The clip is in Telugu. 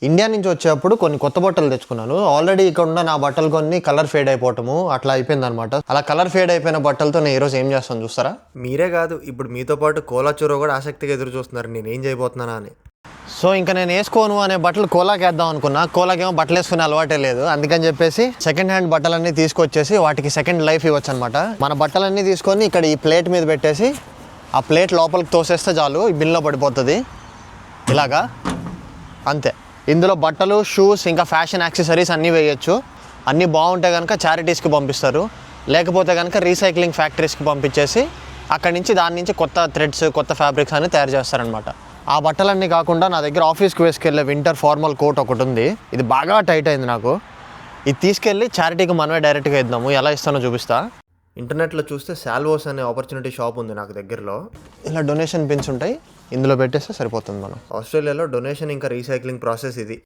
ఇండియా నుంచి వచ్చేటప్పుడు కొన్ని కొత్త బట్టలు తెచ్చుకున్నాను. ఆల్రెడీ ఇక్కడ ఉన్న నా బట్టలు కొన్ని కలర్ ఫేడ్ అయిపోవటము అట్లా అయిపోయిందనమాట. అలా కలర్ ఫేడ్ అయిపోయిన బట్టలతో నేను ఈరోజు ఏం చేస్తాను చూస్తారా? మీరే కాదు, ఇప్పుడు మీతో పాటు కోలాచూరో కూడా ఆసక్తిగా ఎదురు చూస్తున్నారు నేను ఏం చేయబోతున్నానా అని. సో ఇంకా నేను వేసుకోను అనే బట్టలు కోలాకి వేద్దాం అనుకున్నా. కోలాకేమో బట్టలు వేసుకునే అలవాటే లేదు. అందుకని చెప్పేసి సెకండ్ హ్యాండ్ బట్టలన్నీ తీసుకొచ్చేసి వాటికి సెకండ్ లైఫ్ ఇవ్వచ్చు అనమాట. మన బట్టలన్నీ తీసుకొని ఇక్కడ ఈ ప్లేట్ మీద పెట్టేసి ఆ ప్లేట్ లోపలికి తోసేస్తే చాలు, ఈ బిన్లో పడిపోతుంది ఇలాగా, అంతే. ఇందులో బట్టలు, షూస్, ఇంకా ఫ్యాషన్ యాక్సెసరీస్ అన్నీ వేయచ్చు. అన్నీ బాగుంటే కనుక చారిటీస్కి పంపిస్తారు, లేకపోతే కనుక రీసైక్లింగ్ ఫ్యాక్టరీస్కి పంపించేసి అక్కడి నుంచి దాని నుంచి కొత్త థ్రెడ్స్, కొత్త ఫ్యాబ్రిక్స్ అన్ని తయారు చేస్తారనమాట. ఆ బట్టలన్నీ కాకుండా నా దగ్గర ఆఫీస్కి వేసుకెళ్ళే వింటర్ ఫార్మల్ కోట్ ఒకటి ఉంది. ఇది బాగా టైట్ అయింది నాకు. ఇది తీసుకెళ్ళి చారిటీకి మనమే డైరెక్ట్గా ఇద్దాము. ఎలా ఇస్తానో చూపిస్తా. ఇంటర్నెట్లో చూస్తే సాల్వోస్ అనే ఆపర్చునిటీ షాప్ ఉంది నాకు దగ్గరలో. ఇలా డొనేషన్ పిన్స్ ఉంటాయి, ఇందులో పెట్టేస్తే సరిపోతుంది. మనం ఆస్ట్రేలియాలో డొనేషన్ ఇంకా రీసైక్లింగ్ ప్రాసెస్ ఇది.